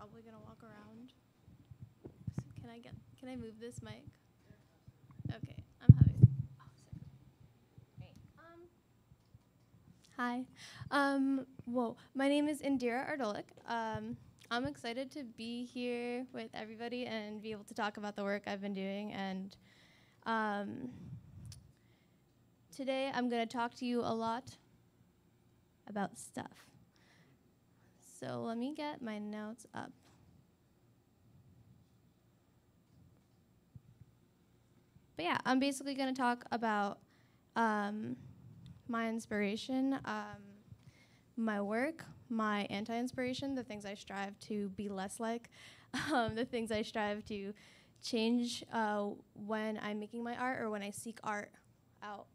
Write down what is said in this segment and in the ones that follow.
probably gonna walk around. So can I move this mic? Okay, I'm having. Oh, sorry. Great. Hi. Whoa. My name is Indira Ardolic. I'm excited to be here with everybody and be able to talk about the work I've been doing. And today I'm going to talk to you a lot about stuff. So let me get my notes up. But yeah, I'm basically going to talk about my inspiration, my work, my anti-inspiration, the things I strive to be less like, the things I strive to change when I'm making my art or when I seek art out.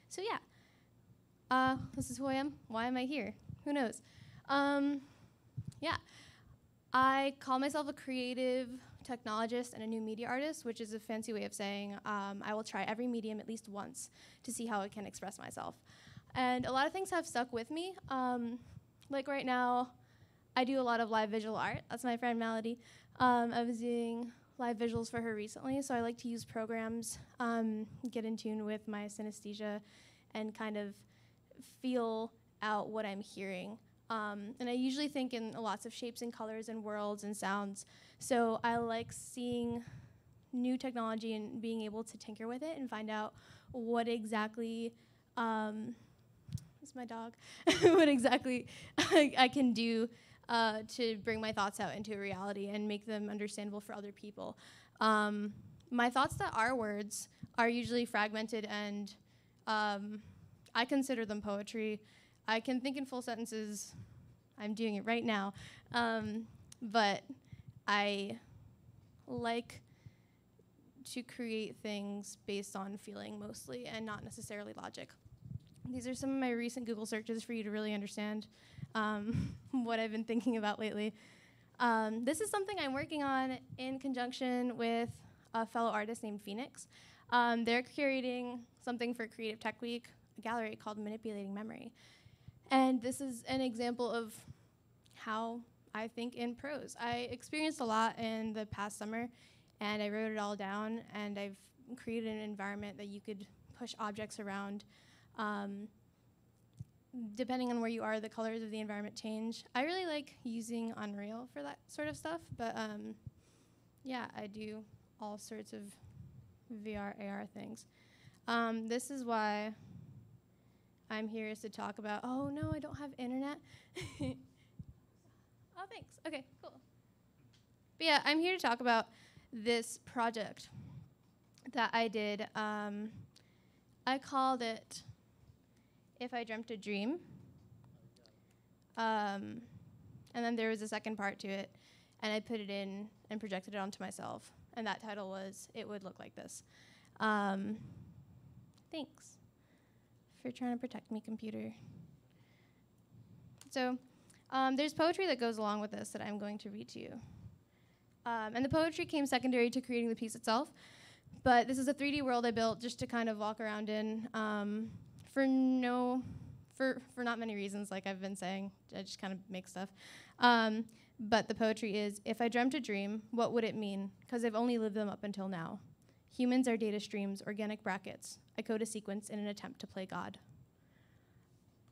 So yeah, this is who I am. Why am I here? Who knows? Yeah, I call myself a creative technologist and a new media artist, which is a fancy way of saying I will try every medium at least once to see how I can express myself. And a lot of things have stuck with me. Like right now, I do a lot of live visual art. That's my friend Melody. I was doing live visuals for her recently, so I like to use programs, get in tune with my synesthesia, and kind of feel out what I'm hearing. And I usually think in lots of shapes and colors and worlds and sounds. So I like seeing new technology and being able to tinker with it and find out what exactly, that's my dog, what exactly I can do to bring my thoughts out into a reality and make them understandable for other people. My thoughts that are words are usually fragmented, and I consider them poetry. I can think in full sentences. I'm doing it right now. But I like to create things based on feeling mostly and not necessarily logic. These are some of my recent Google searches for you to really understand what I've been thinking about lately. This is something I'm working on in conjunction with a fellow artist named Phoenix. They're curating something for Creative Tech Week, a gallery called Manipulating Memory. And this is an example of how I think in prose. I experienced a lot in the past summer, and I wrote it all down, and I've created an environment that you could push objects around. Depending on where you are, the colors of the environment change. I really like using Unreal for that sort of stuff, but yeah, I do all sorts of VR, AR things. This is why I'm here, is to talk about, oh no, I don't have internet. Oh, thanks. Okay, cool. But yeah, I'm here to talk about this project that I did. I called it If I Dreamt a Dream. And then there was a second part to it, and I put it in and projected it onto myself. And that title was It Would Look Like This. Thanks for trying to protect me, computer. So there's poetry that goes along with this that I'm going to read to you. And the poetry came secondary to creating the piece itself. But this is a 3D world I built just to kind of walk around in for not many reasons, like I've been saying. I just kind of make stuff. But the poetry is, if I dreamt a dream, what would it mean? Because I've only lived them up until now. Humans are data streams, organic brackets. I code a sequence in an attempt to play God.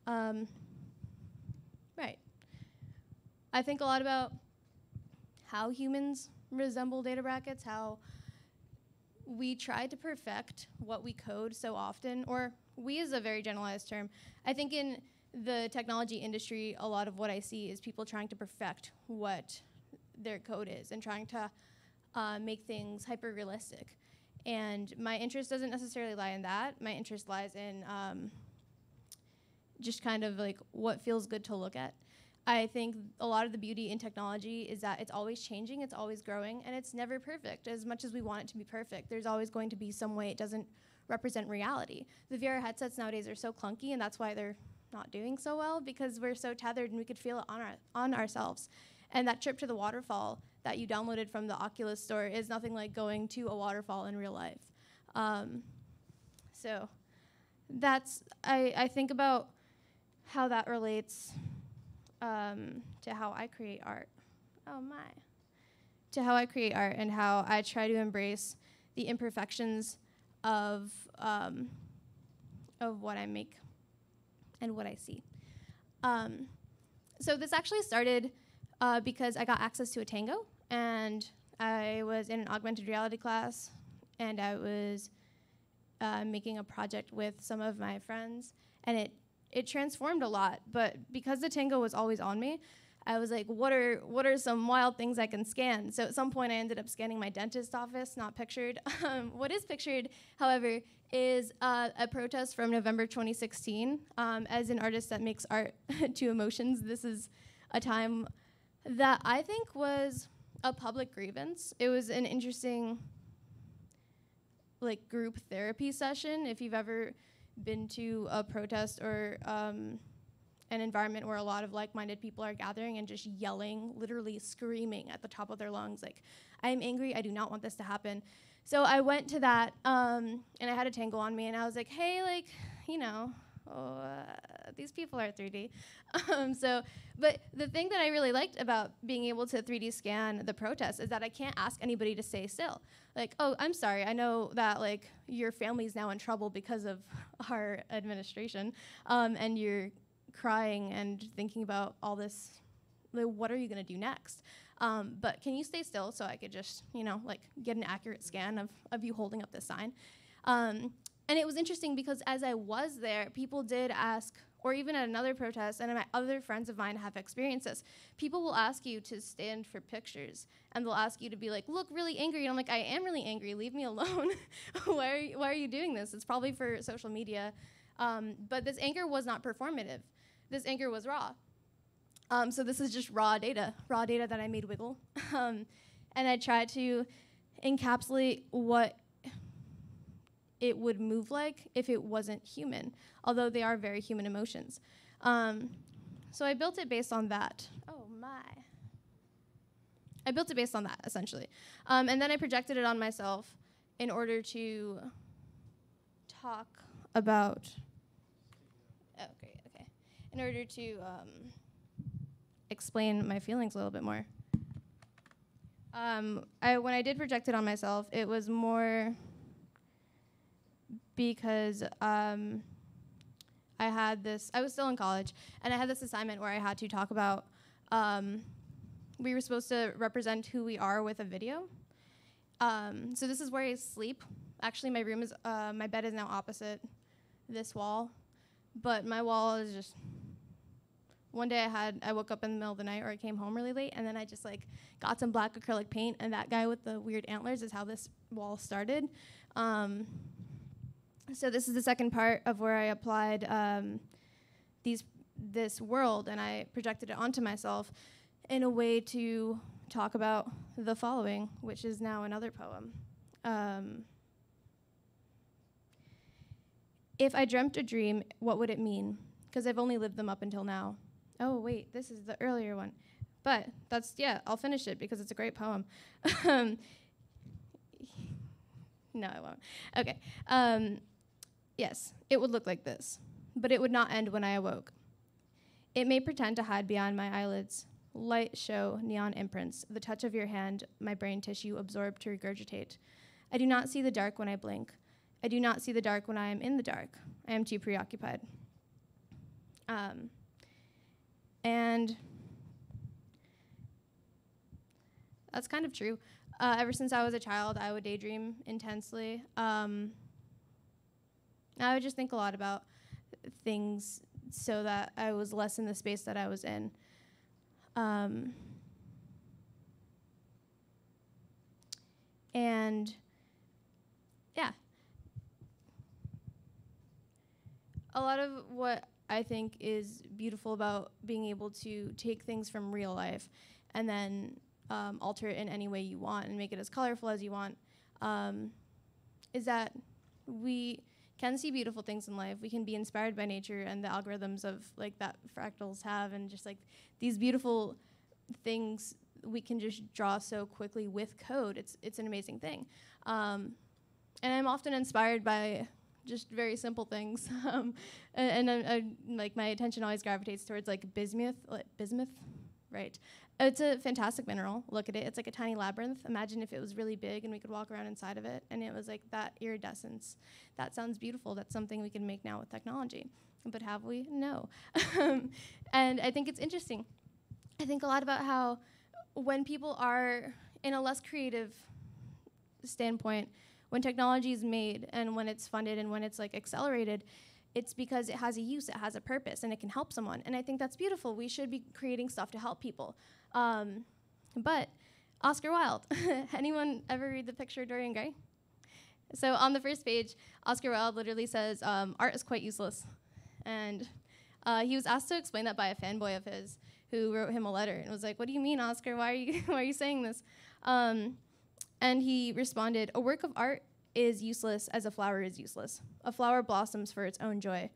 Right. I think a lot about how humans resemble data brackets, how we try to perfect what we code so often, or we is a very generalized term. I think in the technology industry, a lot of what I see is people trying to perfect what their code is and trying to make things hyper-realistic. And my interest doesn't necessarily lie in that. My interest lies in just kind of like what feels good to look at. I think a lot of the beauty in technology is that it's always changing, it's always growing, and it's never perfect. As much as we want it to be perfect, there's always going to be some way it doesn't represent reality. The VR headsets nowadays are so clunky, and that's why they're not doing so well, because we're so tethered and we could feel it on ourselves. And that trip to the waterfall that you downloaded from the Oculus store is nothing like going to a waterfall in real life. So that's, I think about how that relates to how I create art. Oh my. To how I create art and how I try to embrace the imperfections of what I make and what I see. So this actually started because I got access to a tango, and I was in an augmented reality class, and I was making a project with some of my friends, and it transformed a lot. But because the tango was always on me, I was like, what are some wild things I can scan? So at some point I ended up scanning my dentist's office, not pictured. What is pictured, however, is a protest from November 2016. As an artist that makes art to emotions, this is a time that I think was a public grievance. It was an interesting like group therapy session. If you've ever been to a protest or an environment where a lot of like-minded people are gathering and just yelling, literally screaming at the top of their lungs, like, I'm angry, I do not want this to happen. So I went to that, and I had a tango on me, and I was like, hey, like, you know, these people are 3D. But the thing that I really liked about being able to 3D scan the protest is that I can't ask anybody to stay still. Like, oh, I'm sorry, I know that, like, your family's now in trouble because of our administration, and you're crying and thinking about all this, like, what are you gonna do next? But can you stay still so I could just, you know, like get an accurate scan of you holding up this sign? And it was interesting because as I was there, people did ask, or even at another protest, and my other friends of mine have experienced this, people will ask you to stand for pictures, and they'll ask you to be like, look really angry, and I'm like, I am really angry, leave me alone. Why are you doing this? It's probably for social media. But this anger was not performative. This anger was raw. So this is just raw data that I made wiggle. And I tried to encapsulate what it would move like if it wasn't human, although they are very human emotions. So I built it based on that. Oh my. I built it based on that, essentially. And then I projected it on myself in order to talk about, in order to explain my feelings a little bit more. When I did project it on myself, it was more because I was still in college, and I had this assignment where I had to talk about, we were supposed to represent who we are with a video. So this is where I sleep. Actually, my bed is now opposite this wall, but my wall is just, one day I woke up in the middle of the night, or I came home really late, and then I just like got some black acrylic paint, and that guy with the weird antlers is how this wall started. So this is the second part of where I applied this world, and I projected it onto myself in a way to talk about the following, which is now another poem. If I dreamt a dream, what would it mean? Because I've only lived them up until now. Oh, wait, this is the earlier one. But I'll finish it because it's a great poem. No, I won't. Okay. Yes, it would look like this, but it would not end when I awoke. It may pretend to hide behind my eyelids. Light show neon imprints, the touch of your hand, my brain tissue absorbed to regurgitate. I do not see the dark when I blink. I do not see the dark when I am in the dark. I am too preoccupied. And that's kind of true. Ever since I was a child, I would daydream intensely. I would just think a lot about things so that I was less in the space that I was in. And yeah. A lot of what I think is beautiful about being able to take things from real life and then alter it in any way you want and make it as colorful as you want, is that we can see beautiful things in life. We can be inspired by nature and the algorithms of like that fractals have, and just like these beautiful things we can just draw so quickly with code. It's an amazing thing. And I'm often inspired by just very simple things. Like my attention always gravitates towards like bismuth, right? It's a fantastic mineral. Look at it. It's like a tiny labyrinth. Imagine if it was really big and we could walk around inside of it and it was like that iridescence. That sounds beautiful. That's something we can make now with technology. But have we? No. And I think it's interesting. I think a lot about how when people are in a less creative standpoint, when technology is made and when it's funded and when it's like accelerated, it's because it has a use, it has a purpose, and it can help someone. And I think that's beautiful. We should be creating stuff to help people. But Oscar Wilde, anyone ever read The Picture of Dorian Gray? So on the first page, Oscar Wilde literally says, art is quite useless. And he was asked to explain that by a fanboy of his who wrote him a letter and was like, what do you mean, Oscar? Why are you saying this? And he responded, a work of art is useless as a flower is useless. A flower blossoms for its own joy.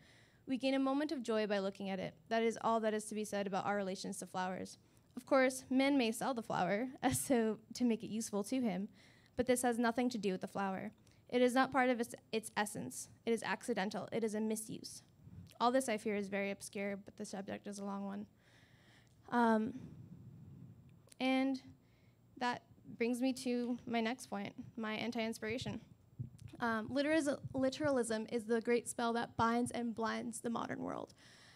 We gain a moment of joy by looking at it. That is all that is to be said about our relations to flowers. Of course, man may sell the flower as so to make it useful to him, but this has nothing to do with the flower. It is not part of its essence. It is accidental. It is a misuse. All this, I fear, is very obscure, but the subject is a long one. And that brings me to my next point, my anti-inspiration. Literalism is the great spell that binds and blinds the modern world.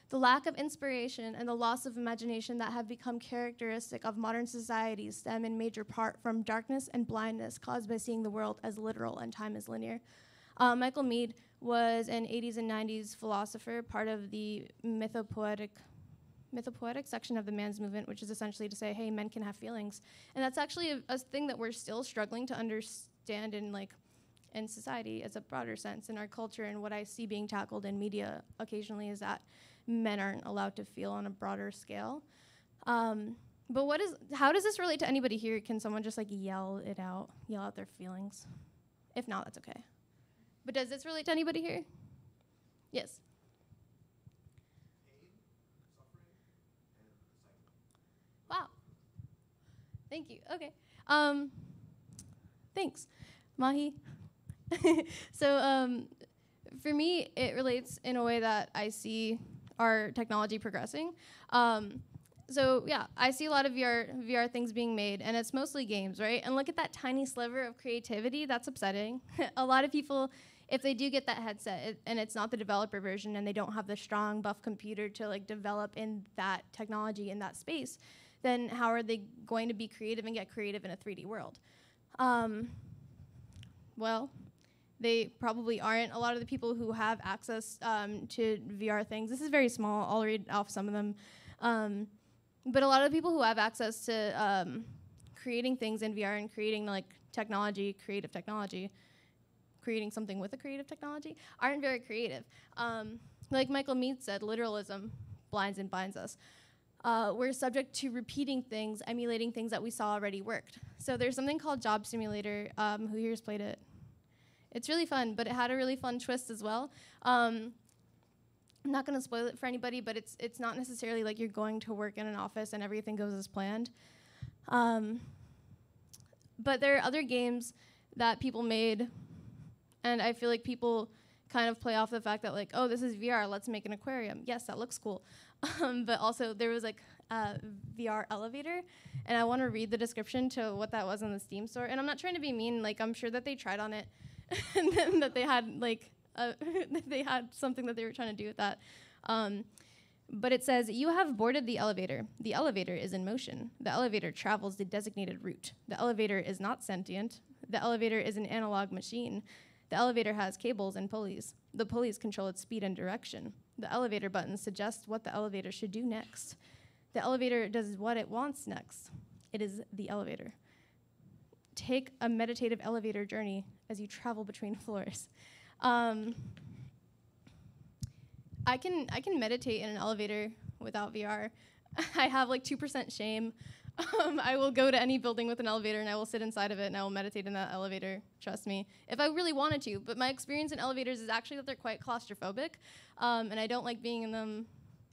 The lack of inspiration and the loss of imagination that have become characteristic of modern societies stem in major part from darkness and blindness caused by seeing the world as literal and time as linear. Michael Meade was an 80s and 90s philosopher, part of the mythopoetic section of the man's movement, which is essentially to say, hey, men can have feelings. And that's actually a thing that we're still struggling to understand in society as a broader sense in our culture. And what I see being tackled in media occasionally is that men aren't allowed to feel on a broader scale. But how does this relate to anybody here? Can someone just like yell out their feelings? If not, that's okay. But does this relate to anybody here? Yes. Wow. Thank you. Okay. Thanks, Mahi. So for me, it relates in a way that I see our technology progressing. So yeah, I see a lot of VR things being made, and it's mostly games, right? And look at that tiny sliver of creativity. That's upsetting. A lot of people, if they do get that headset and it's not the developer version and they don't have the strong buff computer to like develop in that technology in that space, then how are they going to be creative and get creative in a 3D world? Well, they probably aren't. A lot of the people who have access to VR things, this is very small, I'll read off some of them. But a lot of the people who have access to creating things in VR and creating like creative technology, creating something with a creative technology, aren't very creative. Like Michael Meade said, literalism blinds and binds us. We're subject to repeating things, emulating things that we saw already worked. So there's something called Job Simulator. Who here's played it? It's really fun, but it had a really fun twist as well. I'm not going to spoil it for anybody, but it's not necessarily like you're going to work in an office and everything goes as planned. But there are other games that people made, and I feel like people kind of play off the fact that like, oh, this is VR, let's make an aquarium. Yes, that looks cool. But also there was like a VR elevator, and I want to read the description to what that was in the Steam store. And I'm not trying to be mean, like I'm sure that they tried on it and then that they had like they had something that they were trying to do with that. But it says, you have boarded the elevator. The elevator is in motion. The elevator travels the designated route. The elevator is not sentient. The elevator is an analog machine. The elevator has cables and pulleys. The pulleys control its speed and direction. The elevator buttons suggest what the elevator should do next. The elevator does what it wants next. It is the elevator. Take a meditative elevator journey as you travel between floors. I can meditate in an elevator without VR. I have like 2% shame. I will go to any building with an elevator and I will sit inside of it and I will meditate in that elevator, trust me, if I really wanted to. But my experience in elevators is actually that they're quite claustrophobic, and I don't like being in them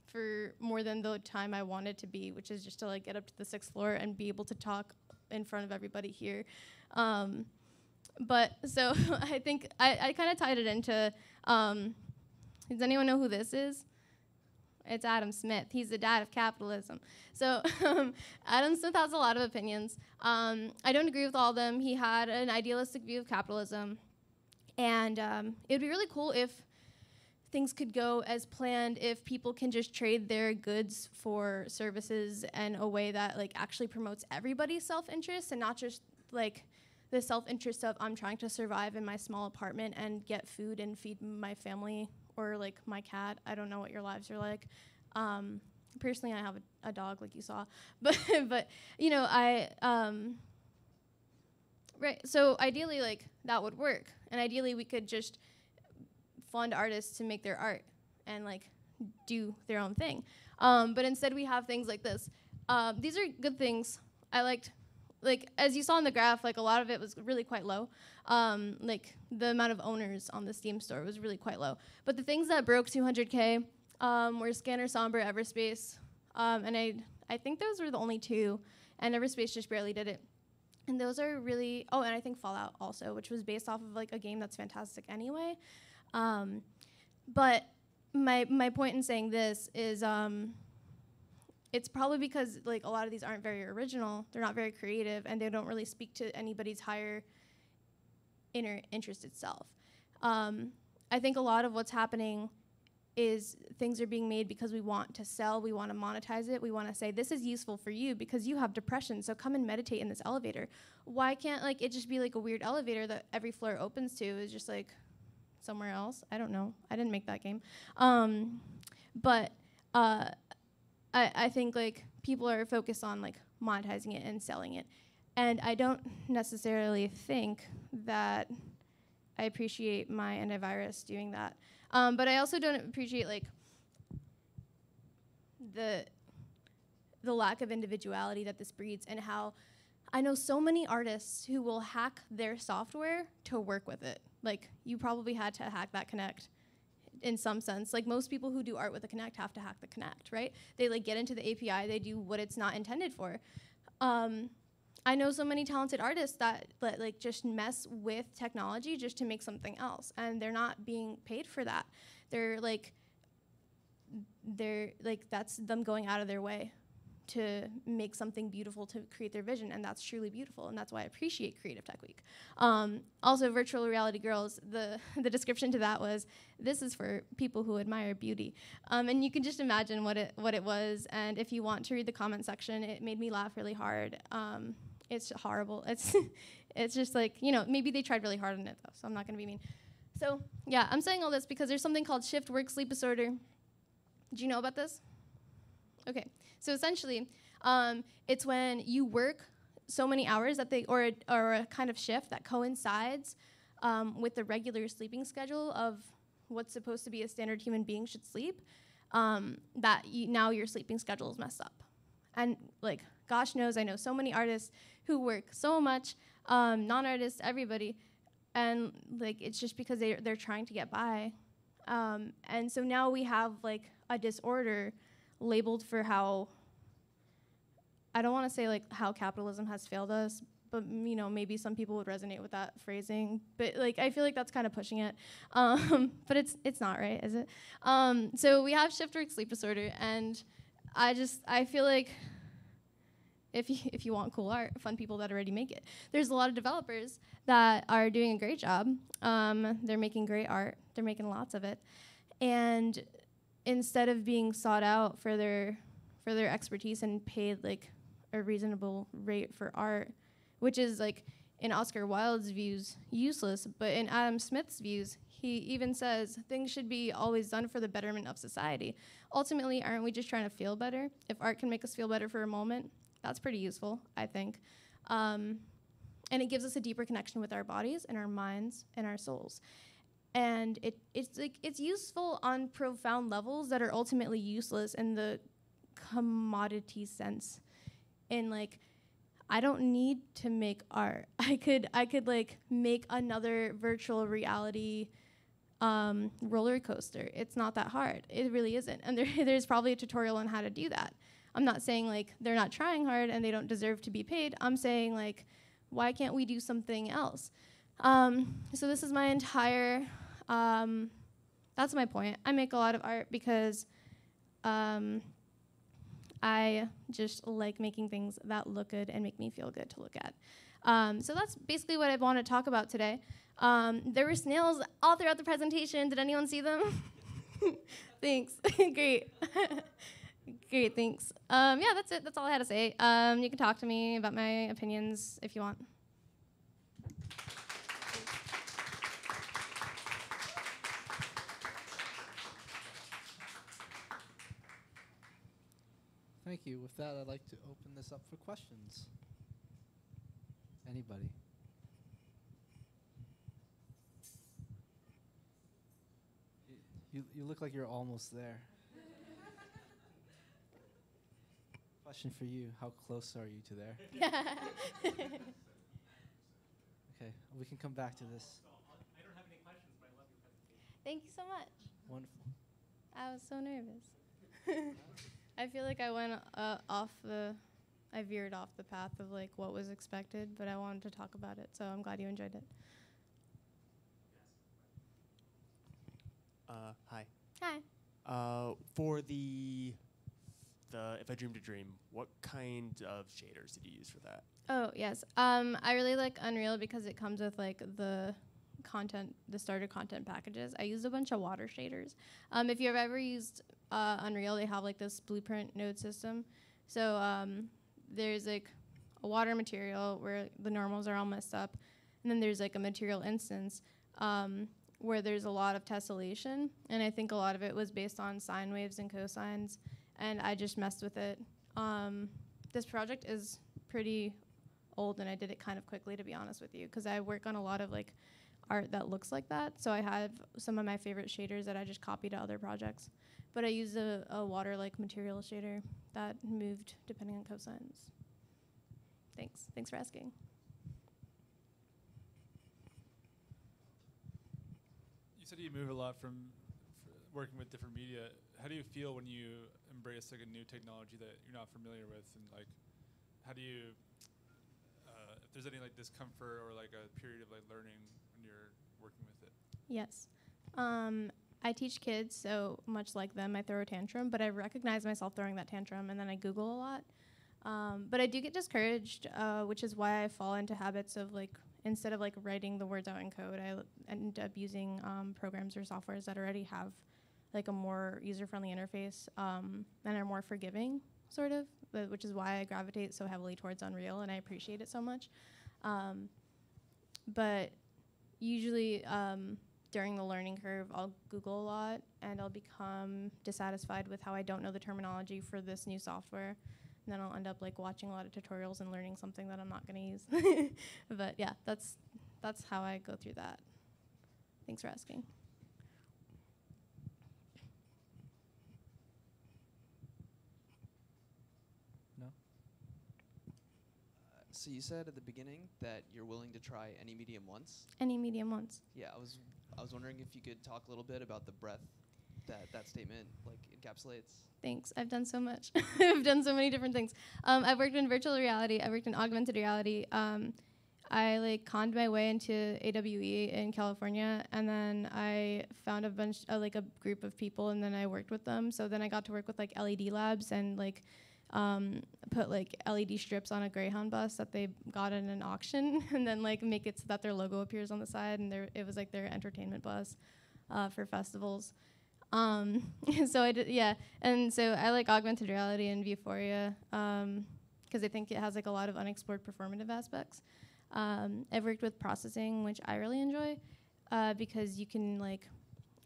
for more than the time I want it to be, which is just to like get up to the 6th floor and be able to talk in front of everybody here. But so I think I kind of tied it into, does anyone know who this is? It's Adam Smith. He's the dad of capitalism. So Adam Smith has a lot of opinions. I don't agree with all of them. He had an idealistic view of capitalism. And it would be really cool if things could go as planned, if people can just trade their goods for services in a way that like actually promotes everybody's self-interest and not just like the self-interest of I'm trying to survive in my small apartment and get food and feed my family or like my cat. I don't know what your lives are like. Personally, I have a dog, like you saw, but you know, right. So ideally, like that would work, and ideally we could just fund artists to make their art and like do their own thing. But instead, we have things like this. These are good things. I liked. Like, as you saw in the graph, like, a lot of it was really quite low. Like, the amount of owners on the Steam store was really quite low. But the things that broke 200K were Scanner, Somber, Everspace. And I think those were the only two. And Everspace just barely did it. And those are really... Oh, and I think Fallout also, which was based off of, like, a game that's fantastic anyway. But my point in saying this is... it's probably because like a lot of these aren't very original, they're not very creative, and they don't really speak to anybody's higher inner interest itself. I think a lot of what's happening is things are being made because we want to sell, we want to monetize it, we want to say this is useful for you because you have depression, so come and meditate in this elevator. Why can't like it just be like a weird elevator that every floor opens to is just like somewhere else? I don't know. I didn't make that game. I think like people are focused on like monetizing it and selling it. And I don't necessarily think that I appreciate my antivirus doing that. But I also don't appreciate like the lack of individuality that this breeds, and how I know so many artists who will hack their software to work with it. Like you probably had to hack that Connect in some sense. Like most people who do art with a Connect have to hack the Connect, right? They like get into the API, they do what it's not intended for. I know so many talented artists that like just mess with technology just to make something else, and they're not being paid for that. They're like that's them going out of their way to make something beautiful to create their vision, and that's truly beautiful, and that's why I appreciate Creative Tech Week. Also, Virtual Reality Girls, the description to that was, this is for people who admire beauty. And you can just imagine what it was, and if you want to read the comment section, it made me laugh really hard. It's horrible. It's just like, you know, maybe they tried really hard on it though, so I'm not gonna be mean. So yeah, I'm saying all this because there's something called shift work sleep disorder. Did you know about this? Okay. So essentially, it's when you work so many hours that or a kind of shift that coincides with the regular sleeping schedule of what's supposed to be a standard human being should sleep, that now your sleeping schedule is messed up. And like, gosh knows, I know so many artists who work so much, non-artists, everybody, and like it's just because they're trying to get by. And so now we have like a disorder labeled for how, I don't want to say like how capitalism has failed us, but you know, maybe some people would resonate with that phrasing, but like I feel like that's kind of pushing it. But it's not, right, is it? So we have shift work sleep disorder, and I feel like if you want cool art, fun people that already make it. There's a lot of developers that are doing a great job. They're making great art. They're making lots of it. And instead of being sought out for their expertise and paid like a reasonable rate for art, which is like in Oscar Wilde's views useless, but in Adam Smith's views, he even says things should be always done for the betterment of society. Ultimately, aren't we just trying to feel better? If art can make us feel better for a moment, that's pretty useful, I think. And it gives us a deeper connection with our bodies and our minds and our souls. And it's useful on profound levels that are ultimately useless in the commodity sense. In like, I don't need to make art. I could like make another virtual reality roller coaster. It's not that hard. It really isn't. And there's probably a tutorial on how to do that. I'm not saying like they're not trying hard and they don't deserve to be paid. I'm saying like, why can't we do something else? So this is my entire, that's my point. I make a lot of art because I just like making things that look good and make me feel good to look at. So that's basically what I want to talk about today. There were snails all throughout the presentation. Did anyone see them? Thanks. Great. Great, thanks. Yeah, that's it. That's all I had to say. You can talk to me about my opinions if you want. Thank you. With that, I'd like to open this up for questions. Anybody? You look like you're almost there. Question for you. How close are you to there? Okay, we can come back to this. I don't have any questions, but I love your presentation. Thank you so much. Wonderful. I was so nervous. I feel like I went I veered off the path of like what was expected, but I wanted to talk about it, so I'm glad you enjoyed it. Hi. Hi. For the If I Dreamed a Dream, what kind of shaders did you use for that? Oh, yes. I really like Unreal because it comes with like the starter content packages. I used a bunch of water shaders. If you've ever used Unreal, they have like this blueprint node system. So there's like a water material where the normals are all messed up. And then there's like a material instance where there's a lot of tessellation. And I think a lot of it was based on sine waves and cosines. And I just messed with it. This project is pretty old, and I did it kind of quickly, to be honest with you, because I work on a lot of like art that looks like that. So I have some of my favorite shaders that I just copied to other projects. But I used a water-like material shader that moved depending on cosines. Thanks. Thanks for asking. You said you move a lot from working with different media. How do you feel when you embrace like a new technology that you're not familiar with, and like, how do you, if there's any like discomfort or like a period of like learning when you're working with it? Yes. I teach kids, so much like them, I throw a tantrum, but I recognize myself throwing that tantrum, and then I Google a lot. But I do get discouraged, which is why I fall into habits of like, instead of like writing the words out in code, I end up using programs or softwares that already have like a more user-friendly interface and are more forgiving, sort of, which is why I gravitate so heavily towards Unreal, and I appreciate it so much. But usually during the learning curve, I'll Google a lot, and I'll become dissatisfied with how I don't know the terminology for this new software. And then I'll end up like watching a lot of tutorials and learning something that I'm not gonna use. But yeah, that's how I go through that. Thanks for asking. No? So you said at the beginning that you're willing to try any medium once. Any medium once. Yeah, I was wondering if you could talk a little bit about the breadth that statement like encapsulates. Thanks. I've done so much. I've done so many different things. I've worked in virtual reality. I've worked in augmented reality. I like conned my way into AWE in California, and then I found a bunch, like a group of people, and then I worked with them. So then I got to work with like LED labs and like put like LED strips on a Greyhound bus that they got in an auction, and then like make it so that their logo appears on the side, and it was like their entertainment bus for festivals. So I did, yeah, and so I like augmented reality and Vuforia because I think it has like a lot of unexplored performative aspects. I've worked with processing, which I really enjoy because you can like,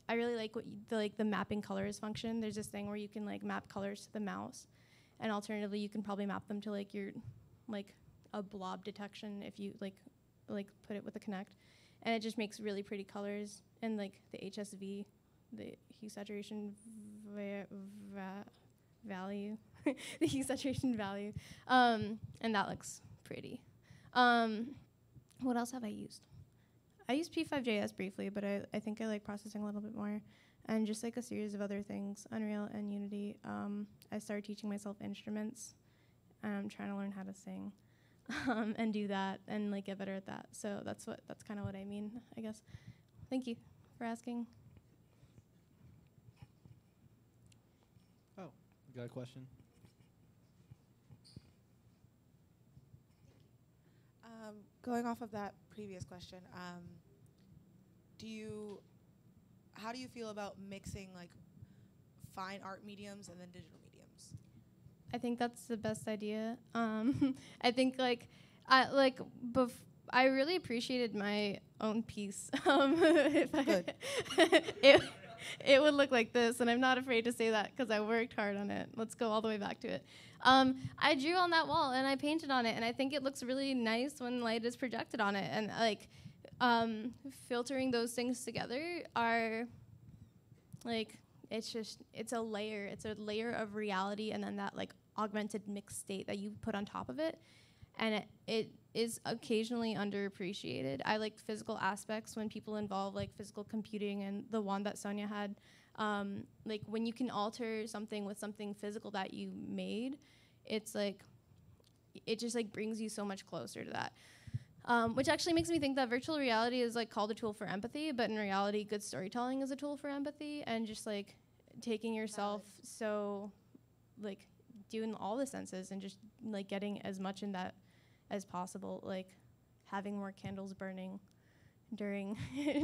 I really like what the mapping colors function. There's this thing where you can like map colors to the mouse, and alternatively you can probably map them to like your like a blob detection if you like put it with a Connect, and it just makes really pretty colors, and like the HSV, the hue saturation value, the hue saturation value, and that looks pretty. What else have I used? I used P5.js briefly, but I think I like processing a little bit more, and just like a series of other things, Unreal and Unity. I started teaching myself instruments, and I'm trying to learn how to sing. and do that and like get better at that. So that's kind of what I mean, I guess. Thank you for asking. Oh, you got a question? Going off of that previous question, how do you feel about mixing like fine art mediums and then digital mediums? I think that's the best idea. I think I really appreciated my own piece. Good. It would look like this, and I'm not afraid to say that because I worked hard on it. Let's go all the way back to it. I drew on that wall and I painted on it, and I think it looks really nice when light is projected on it. And like filtering those things together are like it's a layer. It's a layer of reality, and then that like augmented mixed state that you put on top of it. And it is occasionally underappreciated. I like physical aspects when people involve like physical computing, and the one that Sonia had, like when you can alter something with something physical that you made, it's like, it just like brings you so much closer to that. Which actually makes me think that virtual reality is like called a tool for empathy, but in reality, good storytelling is a tool for empathy, and just like taking yourself so like doing all the senses and just like getting as much in that as possible, like having more candles burning during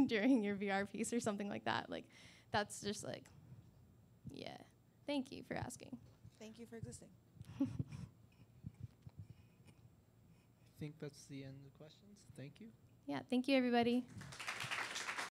during your VR piece or something like that. Like that's just like, yeah. Thank you for asking. Thank you for existing. I think that's the end of the questions. Thank you. Yeah, thank you everybody.